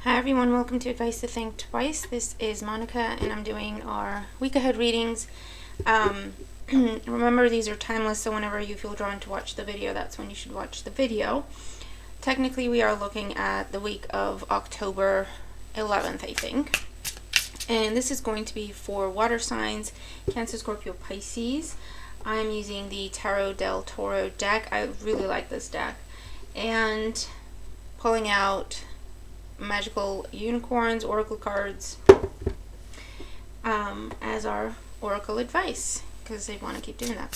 Hi everyone, welcome to Advice to Think Twice. This is Monica and I'm doing our week ahead readings. Remember, these are timeless, so whenever you feel drawn to watch the video, that's when you should watch the video. Technically, we are looking at the week of October 11th, I think. And this is going to be for water signs, Cancer, Scorpio, Pisces. I'm using the Tarot del Toro deck. I really like this deck. And pulling out magical unicorns, oracle cards, as our oracle advice, because I want to keep doing that.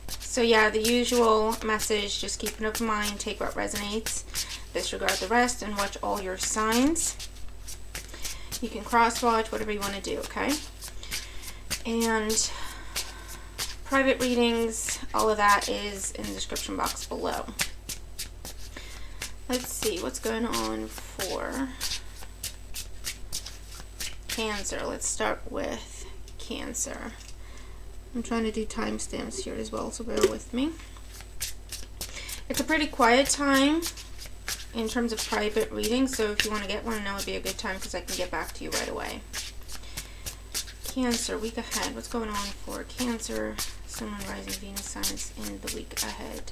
So yeah, the usual message, just keep an open mind, take what resonates, disregard the rest, and watch all your signs. You can cross-watch, whatever you want to do, okay? And private readings, all of that is in the description box below. Let's see what's going on for Cancer. Let's start with Cancer. I'm trying to do timestamps here as well, so bear with me. It's a pretty quiet time in terms of private readings, so if you want to get one, now would be a good time because I can get back to you right away. Cancer, week ahead. What's going on for Cancer, Sun, Moon, Rising, Venus signs in the week ahead?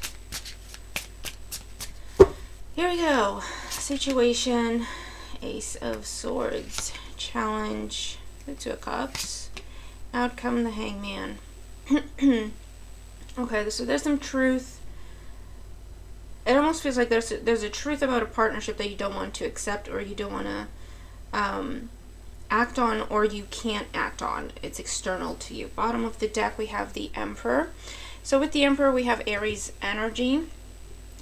Here we go. Situation, Ace of Swords. Challenge, the Two of Cups. Outcome, the Hangman. Okay, so there's some truth. It almost feels like there's a truth about a partnership that you don't want to accept, or you don't want to act on, or you can't act on. It's external to you. Bottom of the deck, we have the Emperor. So with the Emperor, we have Aries energy.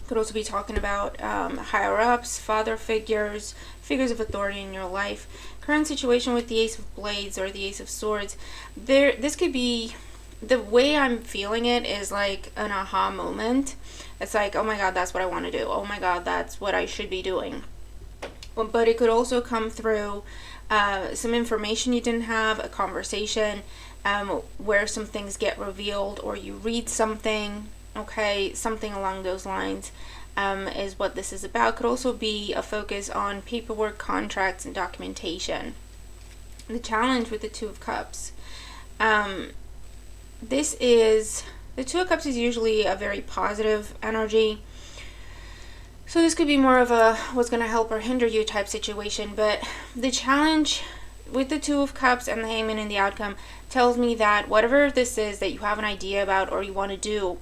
Could also be talking about higher ups, father figures, figures of authority in your life. Current situation with the Ace of Blades or the Ace of Swords. This could be, the way I'm feeling it is like an aha moment. It's like, oh my God, that's what I want to do. Oh my God, that's what I should be doing. But it could also come through some information you didn't have, a conversation where some things get revealed, or you read something. Okay, something along those lines is what this is about. Could also be a focus on paperwork, contracts, and documentation. The challenge with the Two of Cups. This is, the Two of Cups is usually a very positive energy. So this could be more of a what's going to help or hinder you type situation. But the challenge with the Two of Cups and the Hangman in the outcome tells me that whatever this is that you have an idea about or you want to do,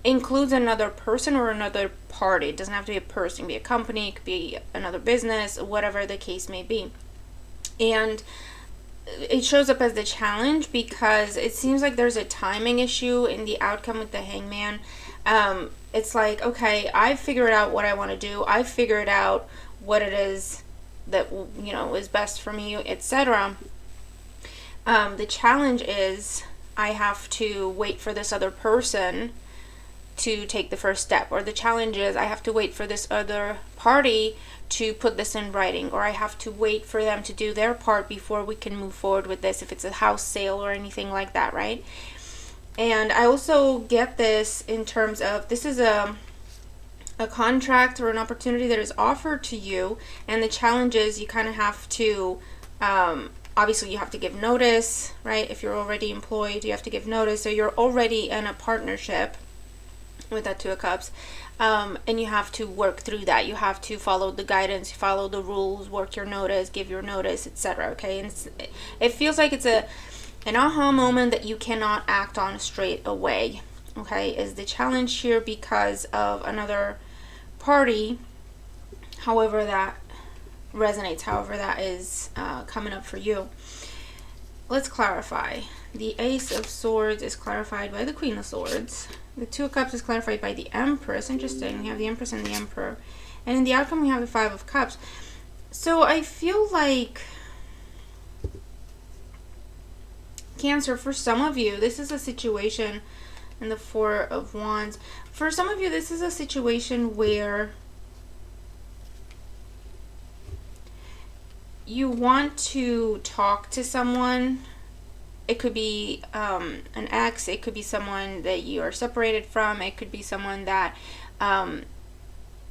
includes another person or another party. It doesn't have to be a person, it could be a company, it could be another business, whatever the case may be. And it shows up as the challenge because it seems like there's a timing issue in the outcome with the Hangman. It's like, okay, I've figured out what I want to do. I've figured out what it is that, you know, is best for me, etc. The challenge is I have to wait for this other person to take the first step, or the challenge is I have to wait for this other party to put this in writing, or I have to wait for them to do their part before we can move forward with this, if it's a house sale or anything like that, right? And I also get this in terms of, this is a contract or an opportunity that is offered to you, and the challenge is you kind of have to obviously you have to give notice, right? If you're already employed, you have to give notice, so you're already in a partnership with that Two of Cups, and you have to work through that. You have to follow the guidance, follow the rules, work your notice, give your notice, etc. Okay, and it feels like it's an aha moment that you cannot act on straight away. Okay, is the challenge here because of another party, however that resonates, however that is coming up for you. Let's clarify. The Ace of Swords is clarified by the Queen of Swords. The Two of Cups is clarified by the Empress. Interesting. We have the Empress and the Emperor. And in the outcome, we have the Five of Cups. So I feel like Cancer, for some of you, this is a situation, and the Four of Wands. For some of you, this is a situation where you want to talk to someone. It could be an ex, it could be someone that you are separated from, it could be someone that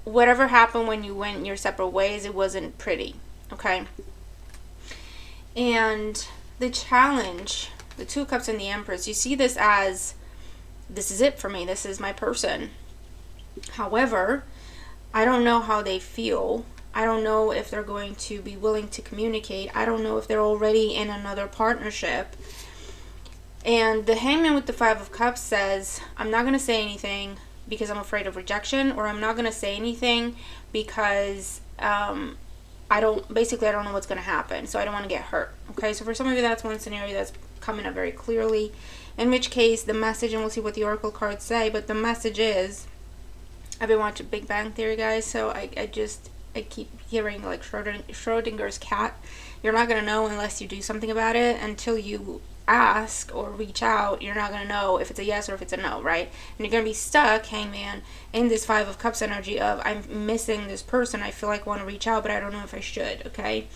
whatever happened when you went your separate ways, it wasn't pretty, okay? And the challenge, the Two of Cups and the Empress, you see this as, this is it for me, this is my person. However, I don't know how they feel. I don't know if they're going to be willing to communicate. I don't know if they're already in another partnership. And the Hangman with the Five of Cups says, I'm not going to say anything because I'm afraid of rejection, or I'm not going to say anything because I don't know what's going to happen, so I don't want to get hurt. Okay, so for some of you, that's one scenario that's coming up very clearly, in which case the message, and we'll see what the oracle cards say, but the message is, I've been watching Big Bang Theory, guys, so I keep hearing like Schrodinger's cat. You're not going to know unless you do something about it. Until you ask or reach out, you're not going to know if it's a yes or if it's a no, right? And you're going to be stuck, Hangman, in this Five of Cups energy of, I'm missing this person. I feel like I want to reach out, but I don't know if I should, okay?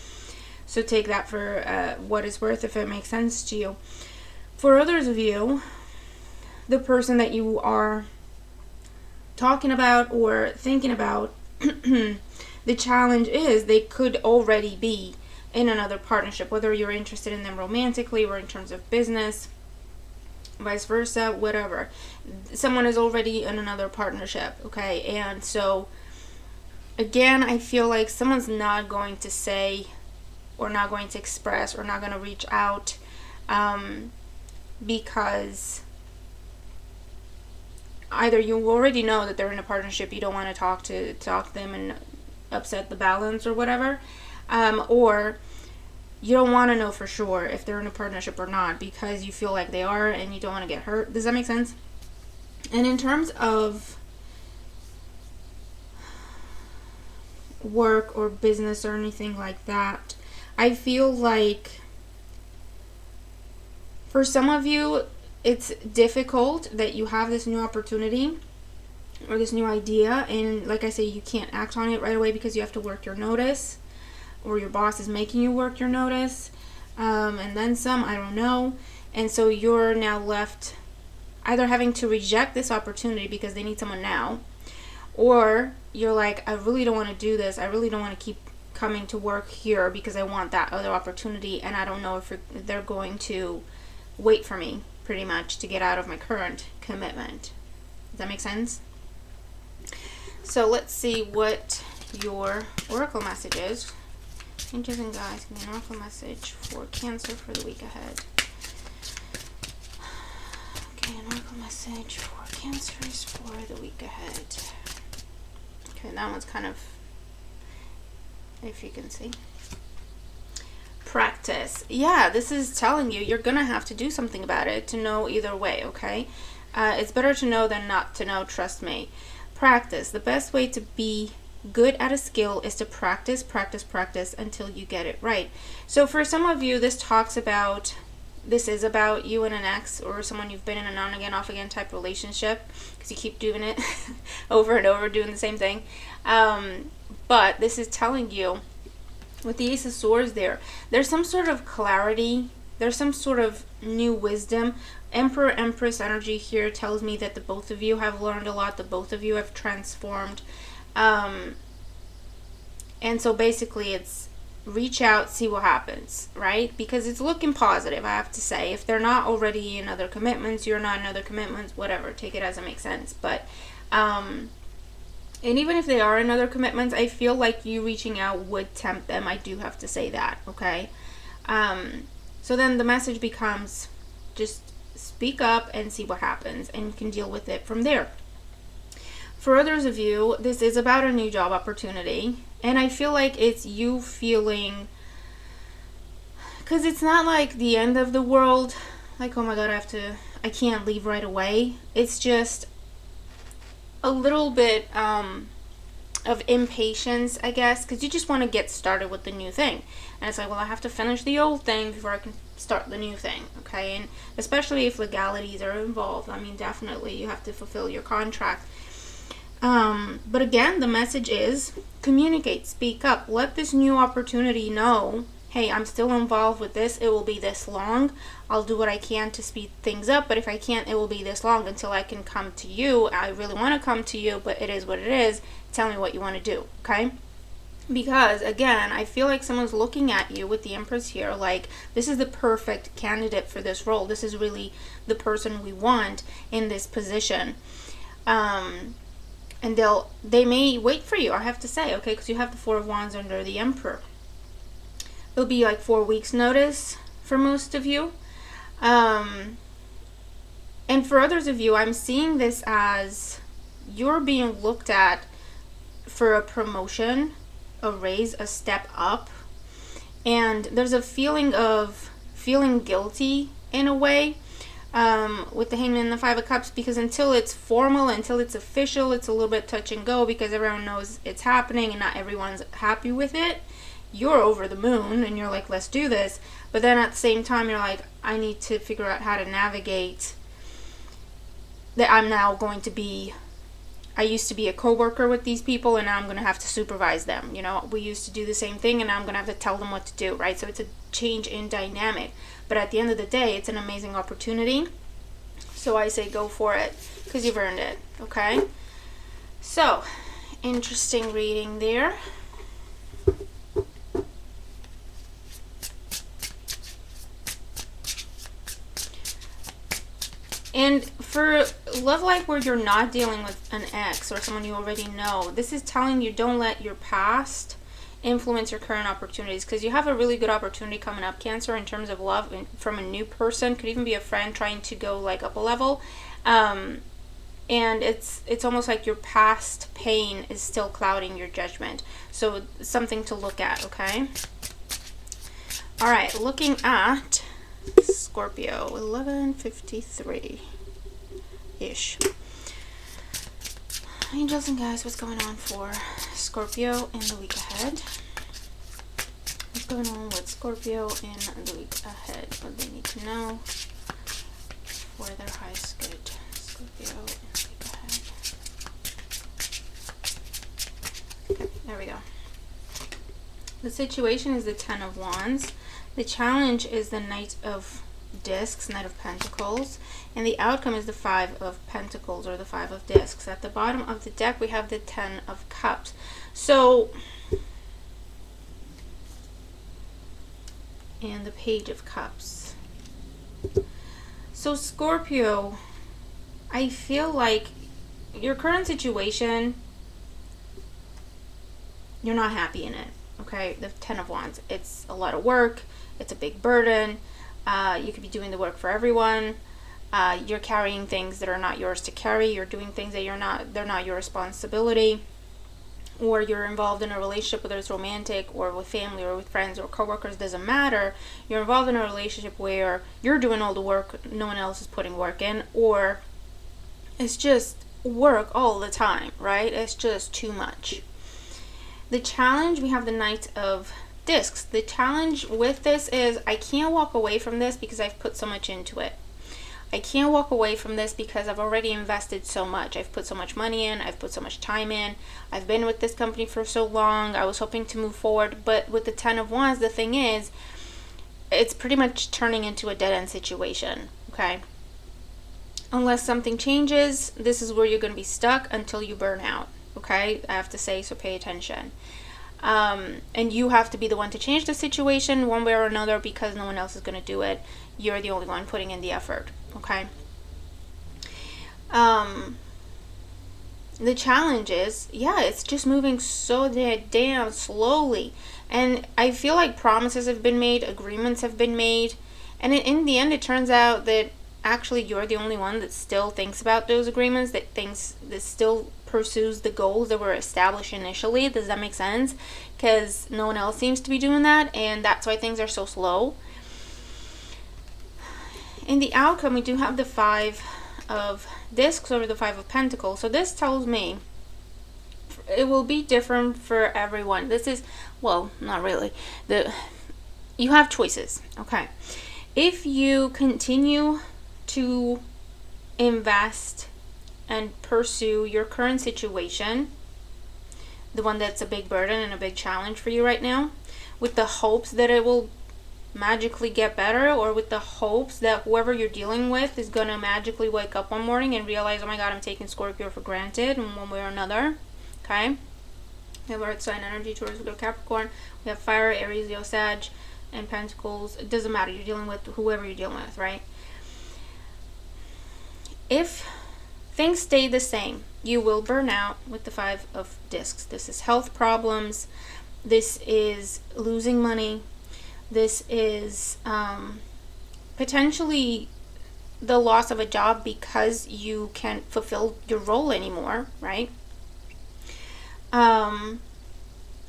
So take that for what it's worth, if it makes sense to you. For others of you, the person that you are talking about or thinking about, the challenge is they could already be in another partnership, whether you're interested in them romantically or in terms of business, vice versa, whatever. Someone is already in another partnership, okay? And so, again, I feel like someone's not going to say or not going to express or not going to reach out because either you already know that they're in a partnership, you don't want to talk to them and upset the balance or whatever, or you don't want to know for sure if they're in a partnership or not because you feel like they are and you don't want to get hurt. Does that make sense? And in terms of work or business or anything like that, I feel like for some of you, it's difficult that you have this new opportunity or this new idea, and like I say, you can't act on it right away because you have to work your notice, or your boss is making you work your notice, and then some, I don't know. And so you're now left either having to reject this opportunity because they need someone now, or you're like, I really don't want to do this, I really don't want to keep coming to work here because I want that other opportunity, and I don't know if they're going to wait for me, pretty much, to get out of my current commitment. Does that make sense? So let's see what your oracle message is. Angels and guides, give me an oracle message for Cancer for the week ahead. Okay, an oracle message for Cancers for the week ahead. Okay, that one's kind of, if you can see. Practice. Yeah, this is telling you you're gonna have to do something about it to know either way, okay? It's better to know than not to know, trust me. Practice. The best way to be good at a skill is to practice, practice, practice until you get it right. So for some of you, this is about you and an ex or someone you've been in an on again, off again type relationship because you keep doing it over and over, doing the same thing. But this is telling you, with the Ace of Swords there's some sort of clarity, there's some sort of new wisdom. Emperor, Empress energy here tells me that the both of you have learned a lot, the both of you have transformed. And so basically it's reach out, see what happens, right? Because it's looking positive, I have to say. If they're not already in other commitments, you're not in other commitments, whatever, take it as it makes sense. But and even if they are in other commitments, I feel like you reaching out would tempt them. I do have to say that, okay? So then the message becomes just speak up and see what happens, and you can deal with it from there. For others of you, this is about a new job opportunity, and I feel like it's you feeling, because it's not like the end of the world, like, oh my god, I can't leave right away. It's just a little bit of impatience, I guess, because you just want to get started with the new thing. And it's like, well, I have to finish the old thing before I can start the new thing, okay? And especially if legalities are involved, I mean, definitely you have to fulfill your contract. But again, the message is communicate, speak up, let this new opportunity know, hey, I'm still involved with this, it will be this long, I'll do what I can to speed things up, but if I can't, it will be this long until I can come to you. I really want to come to you, but it is what it is. tell me what you want to do, okay? Because again, I feel like someone's looking at you with the Empress here like this is the perfect candidate for this role. This is really the person we want in this position. And they may wait for you, I have to say, okay, because you have the Four of Wands under the Emperor. It'll be like 4 weeks notice for most of you. And for others of you, I'm seeing this as you're being looked at for a promotion, a raise, a step up, and there's a feeling of feeling guilty in a way with the Hangman and the Five of Cups, because until it's formal, until it's official, it's a little bit touch and go because everyone knows it's happening and not everyone's happy with it. You're over the moon and you're like, let's do this, but then at the same time you're like, I need to figure out how to navigate that. I'm now going to be, I used to be a co-worker with these people and now I'm going to have to supervise them. You know, we used to do the same thing and now I'm going to have to tell them what to do, right? So it's a change in dynamic. But at the end of the day, it's an amazing opportunity. So I say go for it because you've earned it, okay? So, interesting reading there. And for love life where you're not dealing with an ex or someone you already know, this is telling you don't let your past influence your current opportunities, because you have a really good opportunity coming up, Cancer, in terms of love from a new person. Could even be a friend trying to go like up a level. And it's almost like your past pain is still clouding your judgment. So something to look at, okay? All right, looking at Scorpio, 11:53-ish. Angels and guys, what's going on for Scorpio in the week ahead? What's going on with Scorpio in the week ahead? What do they need to know for their highest good? Scorpio in the week ahead. Okay, there we go. The situation is the Ten of Wands. The challenge is the Knight of Discs, Knight of Pentacles, and the outcome is the Five of Pentacles or the Five of Discs. At the bottom of the deck we have the Ten of Cups. So, and the Page of Cups. So Scorpio, I feel like your current situation, you're not happy in it, okay? The Ten of Wands, it's a lot of work, it's a big burden. You could be doing the work for everyone. You're carrying things that are not yours to carry. You're doing things that they're not your responsibility. Or you're involved in a relationship, whether it's romantic or with family or with friends or coworkers, doesn't matter. You're involved in a relationship where you're doing all the work, no one else is putting work in, or it's just work all the time, right? It's just too much. The challenge, we have the Knight of Discs. The challenge with this is I can't walk away from this because I've put so much into it. I can't walk away from this because I've already invested so much. I've put so much money in. I've put so much time in. I've been with this company for so long. I was hoping to move forward. But with the Ten of Wands, the thing is, it's pretty much turning into a dead-end situation, okay? Unless something changes, this is where you're going to be stuck until you burn out, okay? I have to say, so pay attention. And you have to be the one to change the situation one way or another because no one else is going to do it. You're the only one putting in the effort, okay? The challenge is, yeah, it's just moving so damn slowly. And I feel like promises have been made, agreements have been made. And in the end, it turns out that actually you're the only one that still thinks about those agreements, that still pursues the goals that were established initially. Does that make sense? Because no one else seems to be doing that, and that's why things are so slow. In the outcome, we do have the Five of Discs over the Five of Pentacles. So this tells me it will be different for everyone. This is, well, not really. You have choices, okay? If you continue to invest and pursue your current situation, the one that's a big burden and a big challenge for you right now, with the hopes that it will magically get better, or with the hopes that whoever you're dealing with is going to magically wake up one morning and realize, oh my god, I'm taking Scorpio for granted in one way or another, Okay? We have Earth sign energy, Taurus, Leo, Capricorn. We have fire, Aries, Leo, Sag, and Pentacles. It doesn't matter. You're dealing with whoever you're dealing with, right? If things stay the same, you will burn out with the Five of Discs. This is health problems. This is losing money. This is potentially the loss of a job because you can't fulfill your role anymore, right?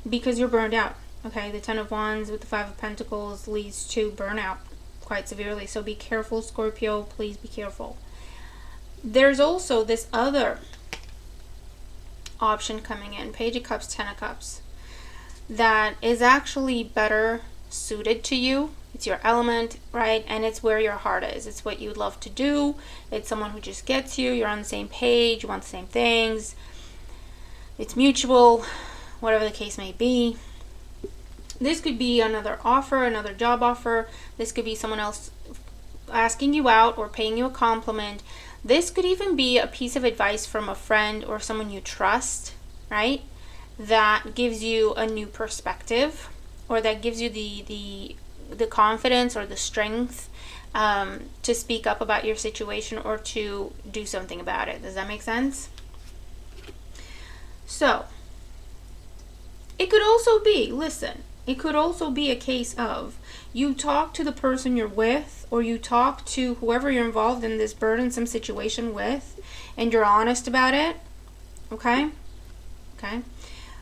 Because you're burned out. Okay, the Ten of Wands with the Five of Pentacles leads to burnout quite severely. So be careful, Scorpio. Please be careful. There's also this other option coming in, Page of Cups, Ten of Cups, that is actually better suited to you. It's your element, right? And it's where your heart is. It's what you'd love to do. It's someone who just gets you. You're on the same page. You want the same things. It's mutual, whatever the case may be. This could be another offer, another job offer. This could be someone else asking you out or paying you a compliment. This could even be a piece of advice from a friend or someone you trust, right? That gives you a new perspective, or that gives you the confidence or the strength to speak up about your situation or to do something about it. Does that make sense? So, it could also be, listen, it could also be a case of you talk to the person you're with, or you talk to whoever you're involved in this burdensome situation with, and you're honest about it, okay? Okay?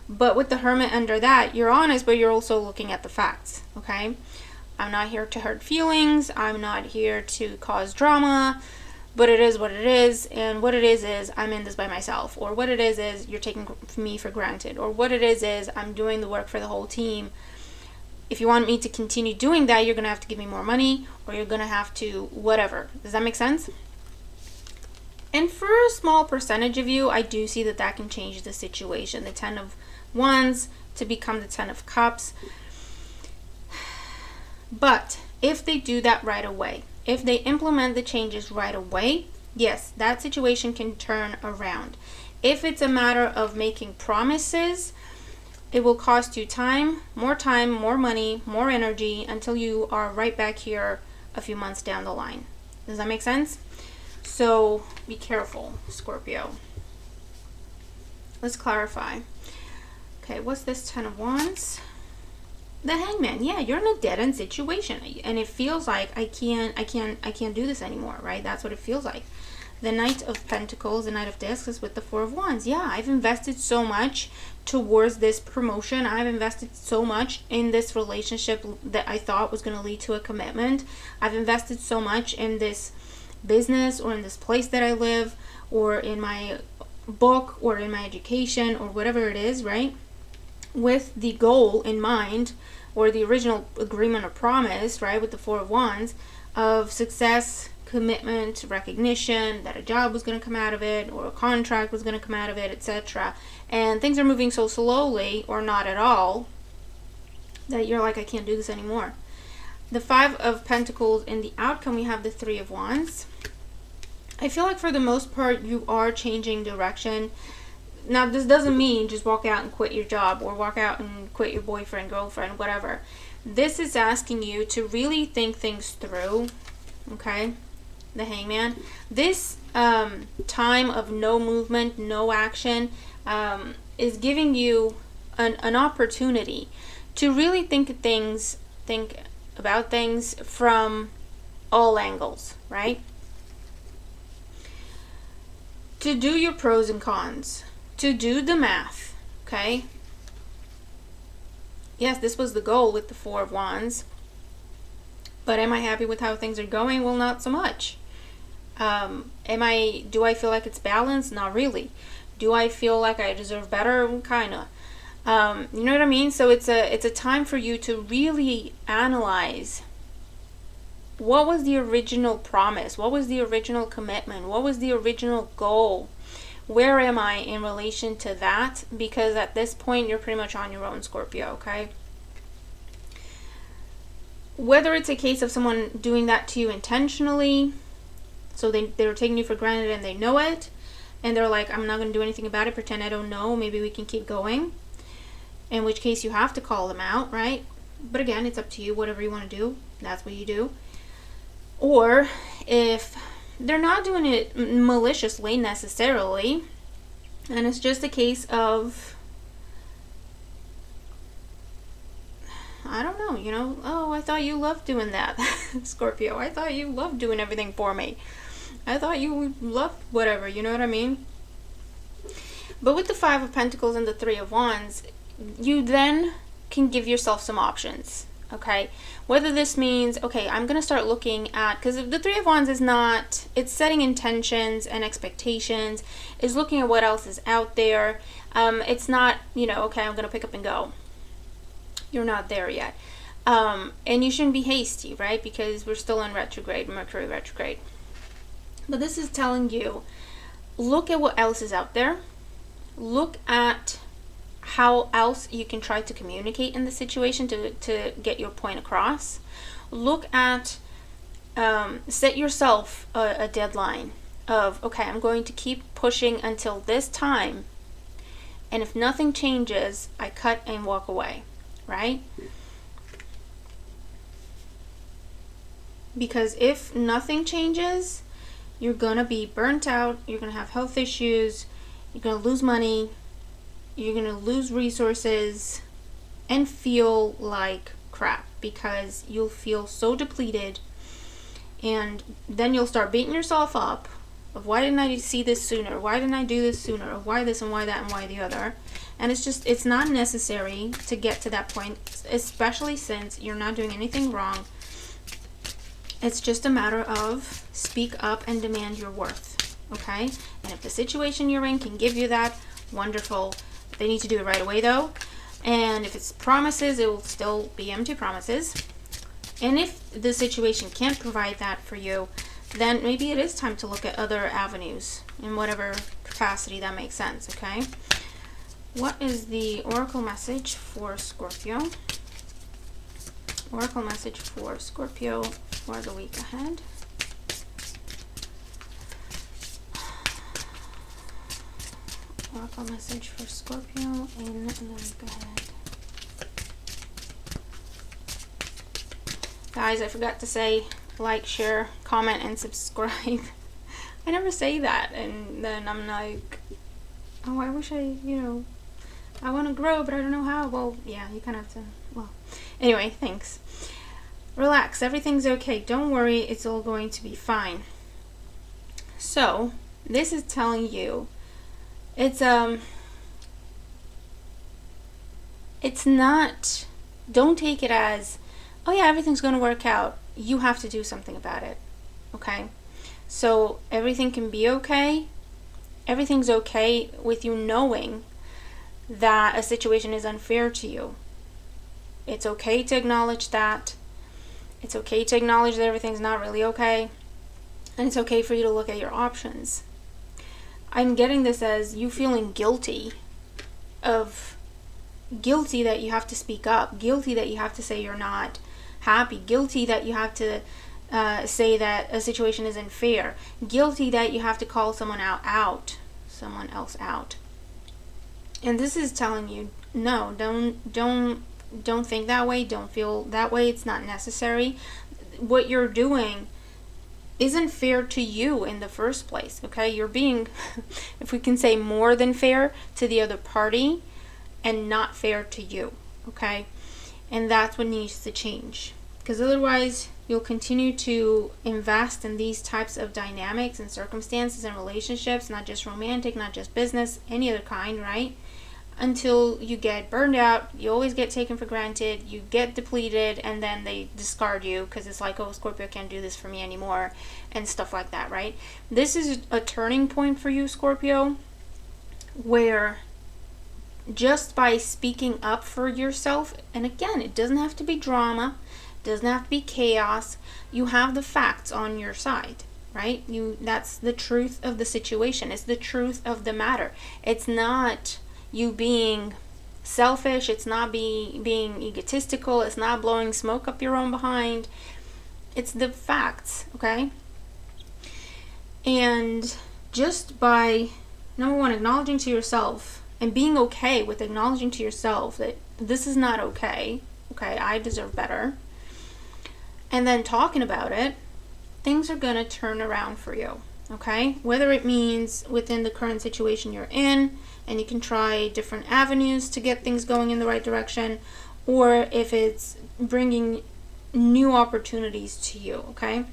But with the Hermit under that, you're honest, but you're also looking at the facts, okay? I'm not here to hurt feelings. I'm not here to cause drama, but it is what it is. And what it is I'm in this by myself. Or what it is you're taking me for granted. Or what it is I'm doing the work for the whole team. If you want me to continue doing that, you're going to have to give me more money, or you're going to have to whatever. Does that make sense? And for a small percentage of you, I do see that can change the situation. The Ten of Wands to become the Ten of Cups. But if they do that right away, if they implement the changes right away, yes, that situation can turn around. If it's a matter of making promises, it will cost you time, more money, more energy, until you are right back here a few months down the line. Does that make sense? So be careful, Scorpio. Let's clarify. Okay, what's this Ten of Wands? The Hangman. Yeah, you're in a dead-end situation, and it feels like I can't do this anymore, right? That's what it feels like. The Knight of Pentacles, the Knight of Discs is with the Four of Wands. Yeah, I've invested so much towards this promotion. I've invested so much in this relationship that I thought was going to lead to a commitment. I've invested so much in this business, or in this place that I live, or in my book, or in my education, or whatever it is, right? With the goal in mind, or the original agreement or promise, right, with the Four of Wands, of success, commitment, recognition, that a job was going to come out of it, or a contract was going to come out of it, etc. And things are moving so slowly, or not at all, that you're like, I can't do this anymore. The Five of Pentacles, in the outcome, we have the Three of Wands. I feel like for the most part, you are changing direction. Now, this doesn't mean just walk out and quit your job, or walk out and quit your boyfriend, girlfriend, whatever. This is asking you to really think things through, okay? The Hangman. This time of no movement, no action, is giving you an opportunity to really think about things from all angles, right? To do your pros and cons. To do the math, okay? Yes, this was the goal with the Four of Wands. But am I happy with how things are going? Well, not so much. Do I feel like it's balanced? Not really. Do I feel like I deserve better? Kinda. You know what I mean? So it's a time for you to really analyze, what was the original promise? What was the original commitment? What was the original goal? Where am I in relation to that? Because at this point, you're pretty much on your own, Scorpio, okay? Whether it's a case of someone doing that to you intentionally, so they're taking you for granted and they know it, and they're like, I'm not going to do anything about it, pretend I don't know, maybe we can keep going, in which case you have to call them out, right? But again, it's up to you. Whatever you want to do, that's what you do. Or if they're not doing it maliciously necessarily, and it's just a case of, I don't know, you know, oh, I thought you loved doing that, Scorpio. I thought you loved doing everything for me. I thought you loved whatever, you know what I mean? But with the Five of Pentacles and the Three of Wands, you then can give yourself some options, okay? Whether this means, okay, I'm going to start looking at, because the Three of Wands is not, it's setting intentions and expectations, is looking at what else is out there. It's not, you know, okay, I'm going to pick up and go. You're not there yet. And you shouldn't be hasty, right? Because we're still in retrograde, Mercury retrograde. But this is telling you, look at what else is out there. Look at how else you can try to communicate in the situation to get your point across. Look at, set yourself a deadline of, okay, I'm going to keep pushing until this time. And if nothing changes, I cut and walk away. Right? Because if nothing changes, you're gonna be burnt out, you're gonna have health issues, you're gonna lose money, you're gonna lose resources, and feel like crap because you'll feel so depleted, and then you'll start beating yourself up of why didn't I see this sooner, why didn't I do this sooner, or why this and why that and why the other. And it's just, it's not necessary to get to that point, especially since you're not doing anything wrong. It's just a matter of speak up and demand your worth, okay? And if the situation you're in can give you that, wonderful. They need to do it right away though. And if it's promises, it will still be empty promises. And if the situation can't provide that for you, then maybe it is time to look at other avenues in whatever capacity that makes sense, okay? What is the oracle message for Scorpio? Oracle message for Scorpio for the week ahead. Oracle message for Scorpio in the week ahead. Guys, I forgot to say like, share, comment, and subscribe. I never say that, and then I'm like, oh, I wish I, you know, I want to grow, but I don't know how. Well, yeah, you kind of have to, well, anyway, thanks. Relax, everything's okay. Don't worry, it's all going to be fine. So, this is telling you, it's not, don't take it as, oh yeah, everything's going to work out. You have to do something about it, okay? So, everything can be okay. Everything's okay with you knowing that a situation is unfair to you. It's okay to acknowledge that. It's okay to acknowledge that everything's not really okay. And it's okay for you to look at your options. I'm getting this as you feeling guilty that you have to speak up, guilty that you have to say you're not happy, guilty that you have to say that a situation isn't fair, guilty that you have to call someone else out. And this is telling you, no, don't think that way, don't feel that way, it's not necessary. What you're doing isn't fair to you in the first place, okay? You're being, if we can say, more than fair to the other party and not fair to you, okay? And that's what needs to change, because otherwise you'll continue to invest in these types of dynamics and circumstances and relationships, not just romantic, not just business, any other kind, right? Until you get burned out, you always get taken for granted, you get depleted, and then they discard you because it's like, oh, Scorpio can't do this for me anymore, and stuff like that, right? This is a turning point for you, Scorpio, where just by speaking up for yourself, and again, it doesn't have to be drama, it doesn't have to be chaos, you have the facts on your side, right? That's the truth of the situation, it's the truth of the matter. It's not you being selfish, it's not being egotistical, it's not blowing smoke up your own behind. It's the facts, okay? And just by number one, acknowledging to yourself and being okay with acknowledging to yourself that this is not okay. Okay, I deserve better. And then talking about it, things are going to turn around for you. Okay, whether it means within the current situation you're in and you can try different avenues to get things going in the right direction, or if it's bringing new opportunities to you. Okay,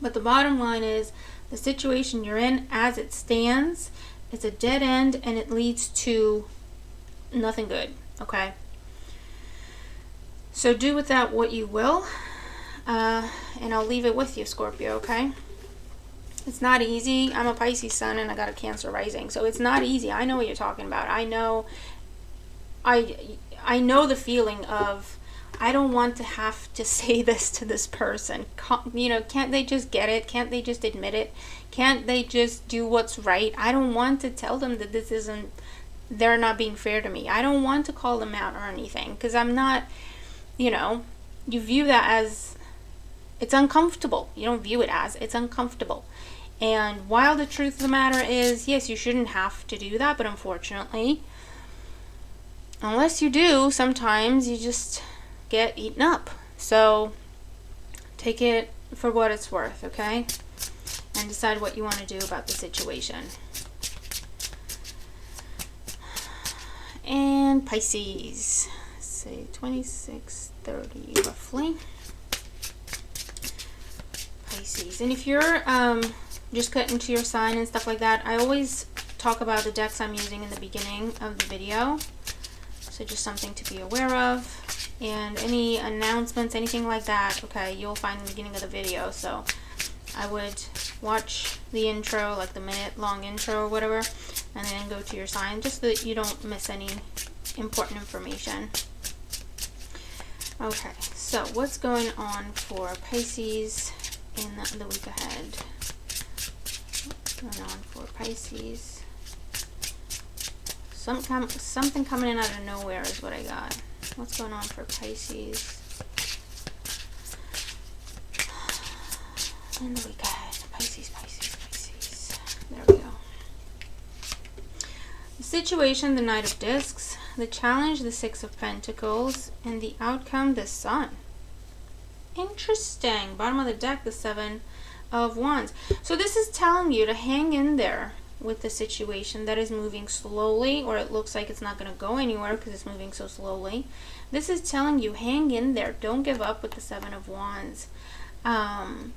but the bottom line is the situation you're in as it stands, it's a dead end and it leads to nothing good. Okay, so do with that what you will, and I'll leave it with you, Scorpio. Okay, it's not easy. I'm a Pisces sun and I got a Cancer rising, so it's not easy. I know what you're talking about. I know the feeling of, I don't want to have to say this to this person. You know, can't they just get it? Can't they just admit it? Can't they just do what's right? I don't want to tell them that this isn't, they're not being fair to me. I don't want to call them out or anything, because I'm not, you know, you view that as, it's uncomfortable. You don't view it as, it's uncomfortable. And while the truth of the matter is, yes, you shouldn't have to do that, but unfortunately, unless you do, sometimes you just get eaten up. So take it for what it's worth, okay? And decide what you want to do about the situation. And Pisces, say 26-30 roughly. Pisces. And if you're just cutting to your sign and stuff like that, I always talk about the decks I'm using in the beginning of the video. So just something to be aware of. And any announcements, anything like that, okay, you'll find in the beginning of the video. So I would watch the intro, like the minute-long intro or whatever, and then go to your sign, just so that you don't miss any important information. Okay, so what's going on for Pisces in the week ahead? What's going on for Pisces? Something coming in out of nowhere is what I got. What's going on for Pisces in the week ahead? Pisces. There we go. The situation, the Knight of Discs. The challenge, the Six of Pentacles. And the outcome, the Sun. Interesting. Bottom of the deck, the Seven of Wands. So this is telling you to hang in there with the situation that is moving slowly, or it looks like it's not going to go anywhere because it's moving so slowly. This is telling you, hang in there. Don't give up with the Seven of Wands. Because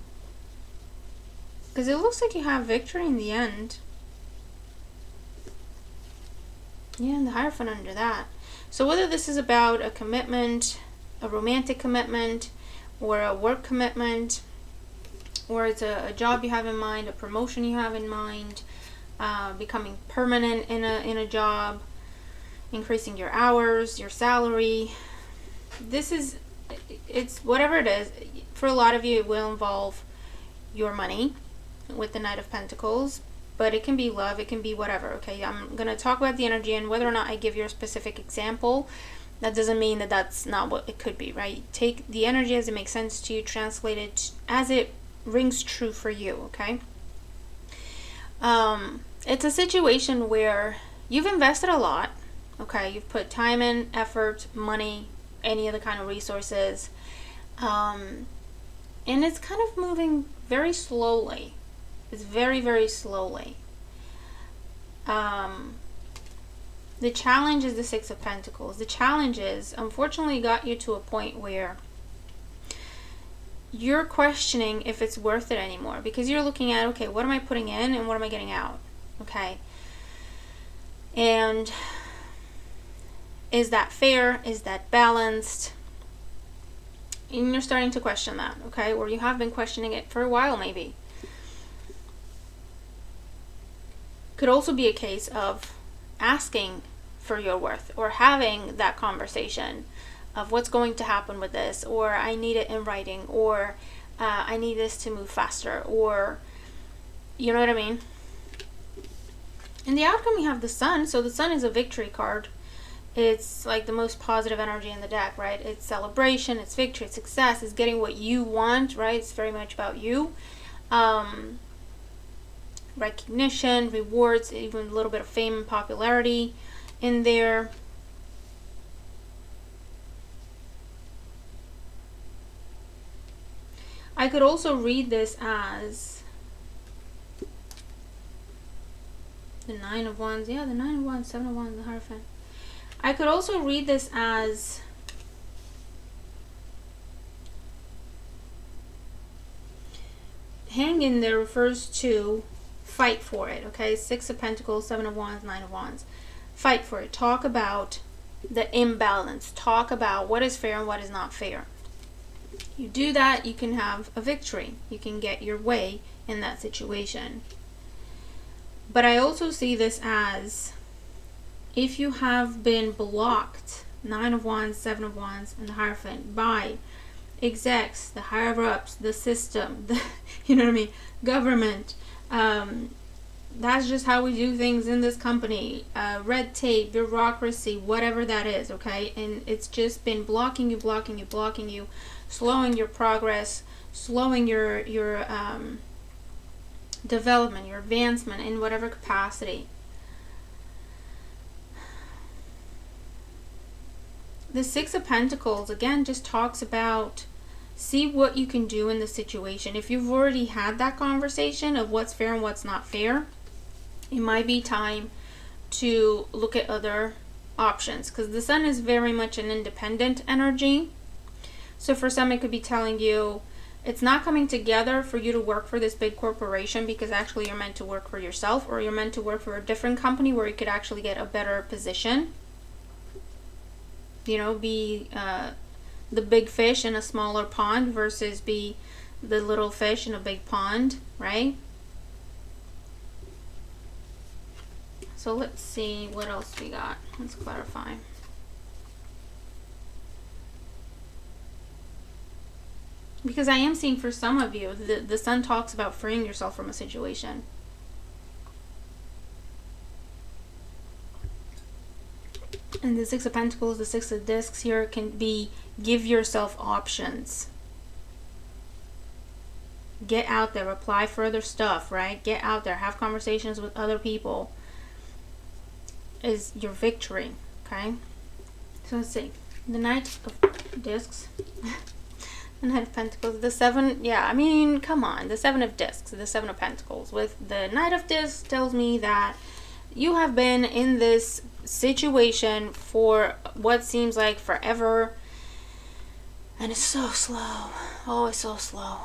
it looks like you have victory in the end. Yeah, and the Hierophant under that. So whether this is about a commitment, a romantic commitment, or a work commitment, or it's a job you have in mind, a promotion you have in mind, becoming permanent in a job, increasing your hours, your salary. It's whatever it is. For a lot of you, it will involve your money with the Knight of Pentacles, but it can be love, it can be whatever. Okay, I'm going to talk about the energy, and whether or not I give you a specific example, that doesn't mean that that's not what it could be, right? Take the energy as it makes sense to you, translate it as it rings true for you, okay? It's a situation where you've invested a lot, okay? You've put time in, effort, money, any other kind of resources, and it's kind of moving very slowly. It's very, very slowly. The challenge is the Six of Pentacles. The challenge is, unfortunately, got you to a point where you're questioning if it's worth it anymore, because you're looking at, okay, what am I putting in and what am I getting out? Okay. And is that fair? Is that balanced? And you're starting to question that, okay? Or you have been questioning it for a while, maybe. Could also be a case of asking for your worth, or having that conversation of what's going to happen with this, or I need it in writing, or I need this to move faster, or you know what I mean? In the outcome, you have the Sun. So the Sun is a victory card. It's like the most positive energy in the deck, right? It's celebration, it's victory, it's success, it's getting what you want, right? It's very much about you. recognition, rewards, even a little bit of fame and popularity in there. I could also read this as the Nine of Wands. Yeah, the Nine of Wands, Seven of Wands, the Hierophant. I could also read this as hang in there refers to fight for it, okay? Six of Pentacles, Seven of Wands, Nine of Wands. Fight for it. Talk about the imbalance. Talk about what is fair and what is not fair. You do that, you can have a victory. You can get your way in that situation. But I also see this as if you have been blocked, Nine of Wands, Seven of Wands, and the Hierophant, by execs, the higher ups, the system, you know what I mean, government, that's just how we do things in this company, red tape, bureaucracy, whatever that is, okay? And it's just been blocking you, slowing your progress, slowing your development, your advancement in whatever capacity. The Six of Pentacles, again, just talks about see what you can do in the situation. If you've already had that conversation of what's fair and what's not fair, it might be time to look at other options, because the Sun is very much an independent energy. So for some, it could be telling you it's not coming together for you to work for this big corporation, because actually you're meant to work for yourself, or you're meant to work for a different company where you could actually get a better position. You know, be the big fish in a smaller pond versus be the little fish in a big pond, right? So let's see what else we got. Let's clarify. Because I am seeing for some of you, the Sun talks about freeing yourself from a situation. And the Six of Pentacles, the Six of Discs here can be give yourself options. Get out there, apply for other stuff, right? Get out there, have conversations with other people is your victory, okay? So let's see. The Knight of Discs. The Knight of Pentacles. The Seven, yeah, I mean, come on. The Seven of Discs, the Seven of Pentacles. With the Knight of Discs tells me that you have been in this situation for what seems like forever, and it's so slow. Oh, it's so slow.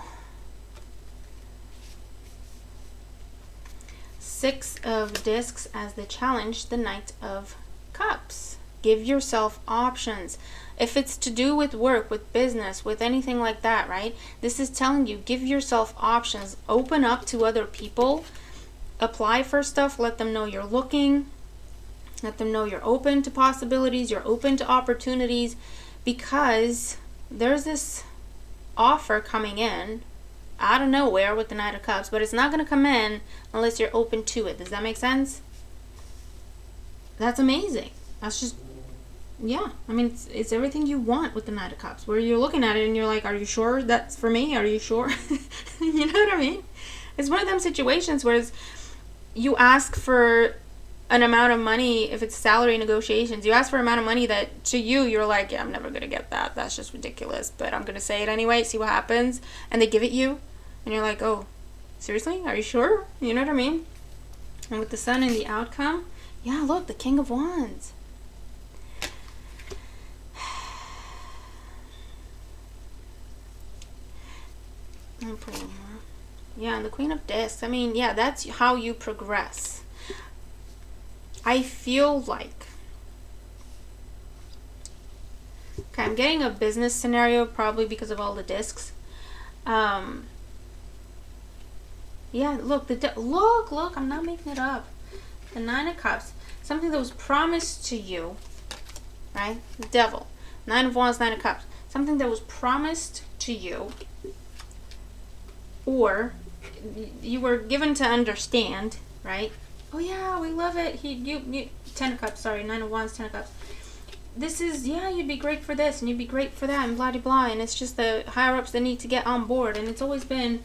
Six of Discs as the challenge, the Knight of Cups. Give yourself options. If it's to do with work, with business, with anything like that, right? This is telling you, give yourself options. Open up to other people. Apply for stuff. Let them know you're looking. Let them know you're open to possibilities. You're open to opportunities, because there's this offer coming in out of nowhere with the Knight of Cups, but it's not going to come in unless you're open to it. Does that make sense? That's amazing. That's just, yeah. I mean, it's everything you want with the Knight of Cups, where you're looking at it and you're like, are you sure that's for me? Are you sure? You know what I mean? It's one of them situations where you ask for an amount of money. If it's salary negotiations, you ask for an amount of money that to you, you're like, yeah, I'm never going to get that. That's just ridiculous, but I'm going to say it anyway, see what happens. And they give it you, and you're like, oh, seriously? Are you sure? You know what I mean? And with the Sun and the outcome, yeah, look, the King of Wands. I'll put one more. Yeah, and the Queen of Discs. I mean, yeah, that's how you progress. I feel like, okay, I'm getting a business scenario probably because of all the discs. Yeah, look, look, I'm not making it up. The Nine of Cups, something that was promised to you, right? The Devil. Nine of Wands, Nine of Cups. Something that was promised to you, or you were given to understand, right? Oh yeah, we love it. You Ten of Cups, sorry, Nine of Wands, Ten of Cups. This is, yeah, you'd be great for this, and you'd be great for that, and blah, blah, blah. And it's just the higher ups that need to get on board, and it's always been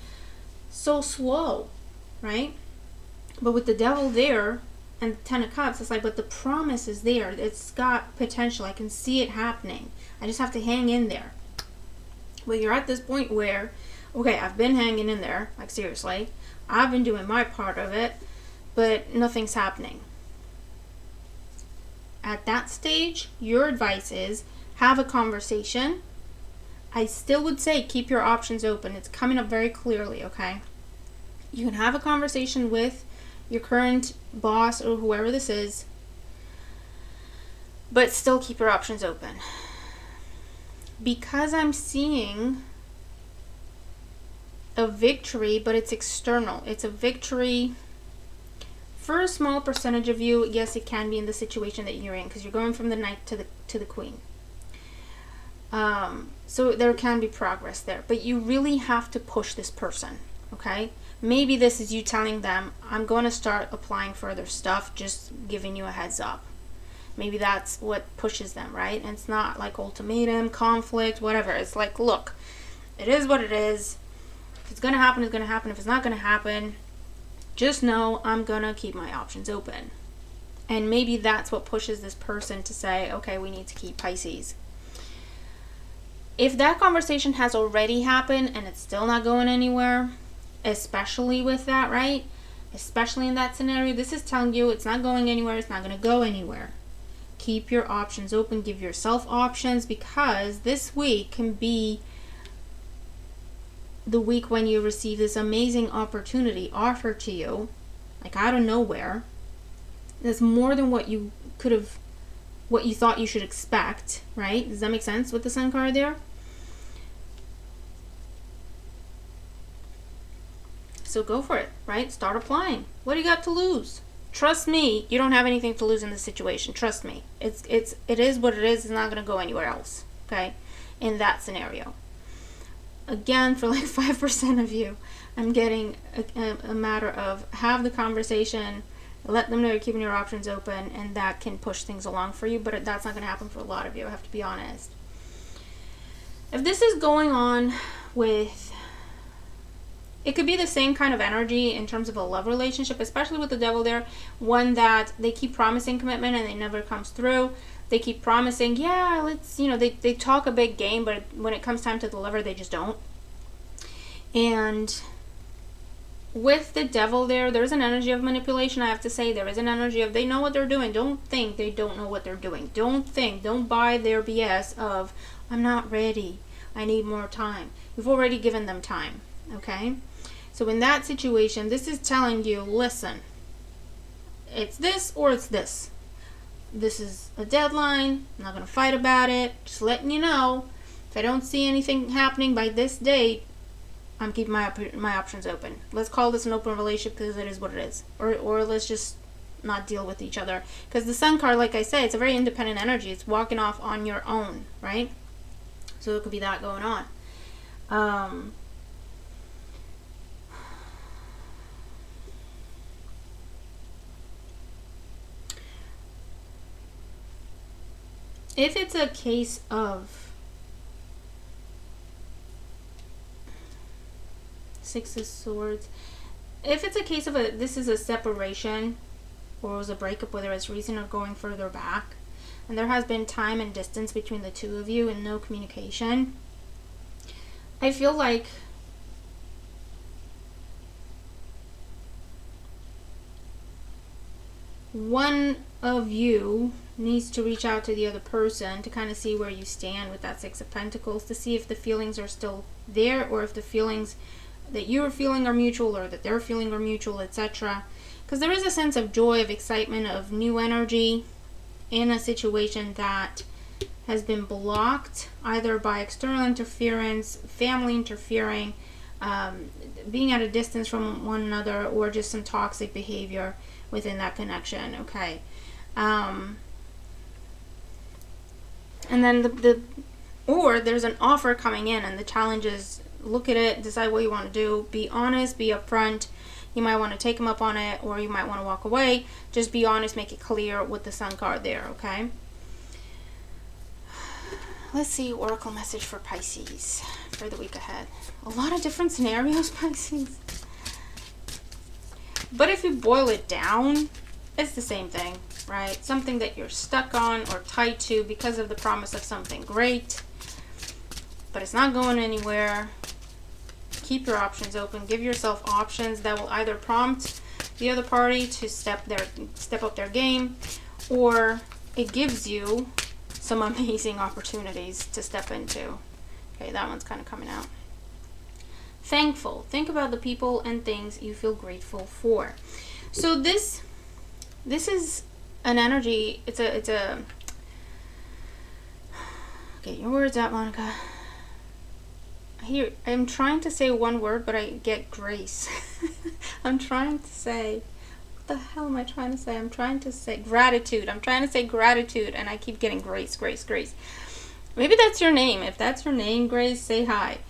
so slow, right? But with the Devil there and the Ten of Cups, it's like, but the promise is there. It's got potential. I can see it happening. I just have to hang in there. But you're at this point where, okay, I've been hanging in there, like seriously. I've been doing my part of it, but nothing's happening. At that stage, your advice is have a conversation. I still would say keep your options open. It's coming up very clearly, okay? You can have a conversation with your current boss or whoever this is, but still keep your options open. Because I'm seeing a victory, but it's external. It's a victory for a small percentage of you. Yes, it can be in the situation that you're in, because you're going from the Knight to the Queen. So there can be progress there, but you really have to push this person, okay? Maybe this is you telling them, I'm going to start applying for other stuff, just giving you a heads up. Maybe that's what pushes them, right? And it's not like ultimatum, conflict, whatever. It's like, look, it is what it is. If it's going to happen, it's going to happen. If it's not going to happen, just know I'm going to keep my options open. And maybe that's what pushes this person to say, okay, we need to keep Pisces. If that conversation has already happened and it's still not going anywhere, especially with that, right? Especially in that scenario, this is telling you it's not going anywhere. It's not going to go anywhere. Keep your options open. Give yourself options, because this week can be the week when you receive this amazing opportunity offered to you, like out of nowhere. That's more than what you could have, what you thought you should expect, right? Does that make sense with the Sun card there? So go for it, right? Start applying. What do you got to lose? Trust me, you don't have anything to lose in this situation. Trust me. It is what it is. It's not going to go anywhere else, okay? In that scenario. Again, for like 5% of you, I'm getting a matter of have the conversation, let them know you're keeping your options open, and that can push things along for you, but that's not going to happen for a lot of you, I have to be honest. If this is going on with, it could be the same kind of energy in terms of a love relationship, especially with the Devil there, one that they keep promising commitment and it never comes through. They keep promising, yeah, let's, they talk a big game, but when it comes time to deliver, they just don't. And with the Devil there's an energy of manipulation, I have to say. There is an energy of they know what they're doing. Don't think they don't know what they're doing. Don't buy their BS of, I'm not ready, I need more time. You've already given them time, okay? So in that situation, this is telling you, listen, it's this or it's this. This is a deadline. I'm not going to fight about it. Just letting you know, if I don't see anything happening by this date, I'm keeping my options open. Let's call this an open relationship, because it is what it is. Or let's just not deal with each other. Because the Sun card, like I say, it's a very independent energy. It's walking off on your own, right? So it could be that going on. If it's a case of Six of Swords, if it's a case of this is a separation or it was a breakup, whether it's recent or going further back, and there has been time and distance between the two of you and no communication, I feel like one of you needs to reach out to the other person to kind of see where you stand with that Six of Pentacles, to see if the feelings are still there, or if the feelings that you're feeling are mutual, or that they're feeling are mutual, etc. Because there is a sense of joy, of excitement, of new energy in a situation that has been blocked either by external interference, family interfering, being at a distance from one another, or just some toxic behavior within that connection, okay? And then or there's an offer coming in, and the challenge is look at it, decide what you want to do, be honest, be upfront. You might want to take them up on it, or you might want to walk away. Just be honest, make it clear with the Sun card there, okay? Let's see, Oracle message for Pisces for the week ahead. A lot of different scenarios, Pisces. But if you boil it down, it's the same thing, right? Something that you're stuck on or tied to because of the promise of something great, but it's not going anywhere. Keep your options open. Give yourself options that will either prompt the other party to step up their game, or it gives you some amazing opportunities to step into. Okay, that one's kind of coming out. Thankful. Think about the people and things you feel grateful for. So this is an energy. It's a get your words out, Monica. Here, I'm trying to say one word, but I get grace. I'm trying to say, what the hell am I trying to say? I'm trying to say gratitude. I'm trying to say gratitude, and I keep getting grace, grace, grace. Maybe that's your name. If that's your name, Grace, say hi.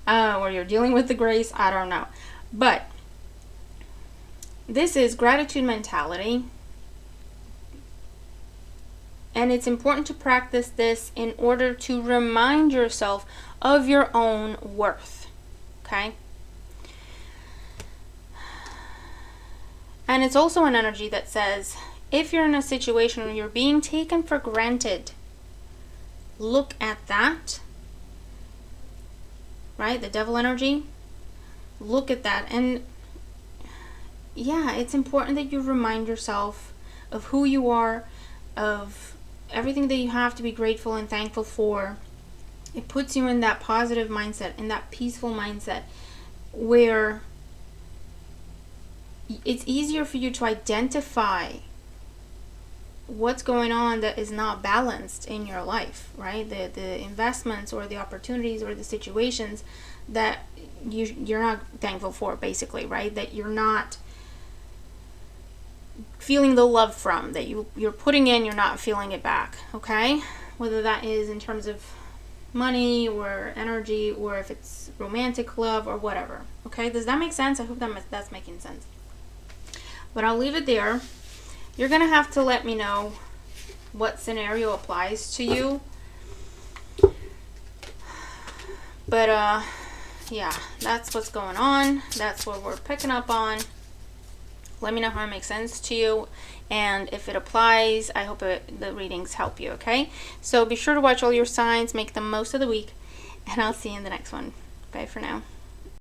Or you're dealing with the grace, I don't know. But this is gratitude mentality. And it's important to practice this in order to remind yourself of your own worth. Okay? And it's also an energy that says, if you're in a situation where you're being taken for granted, look at that. Right? The devil energy. Look at that. And yeah, it's important that you remind yourself of who you are, of everything that you have to be grateful and thankful for. It puts you in that positive mindset, in that peaceful mindset, where it's easier for you to identify what's going on that is not balanced in your life, right? The investments or the opportunities or the situations that you're not thankful for, basically, right? That you're not feeling the love from, that you're putting in, you're not feeling it back, okay? Whether that is in terms of money or energy, or if it's romantic love or whatever, okay? Does that make sense? I hope that's making sense. But I'll leave it there. You're gonna have to let me know what scenario applies to you. But yeah, that's what's going on. That's what we're picking up on. Let me know how it makes sense to you, and if it applies, I hope the readings help you, okay? So be sure to watch all your signs, make the most of the week, and I'll see you in the next one. Bye for now.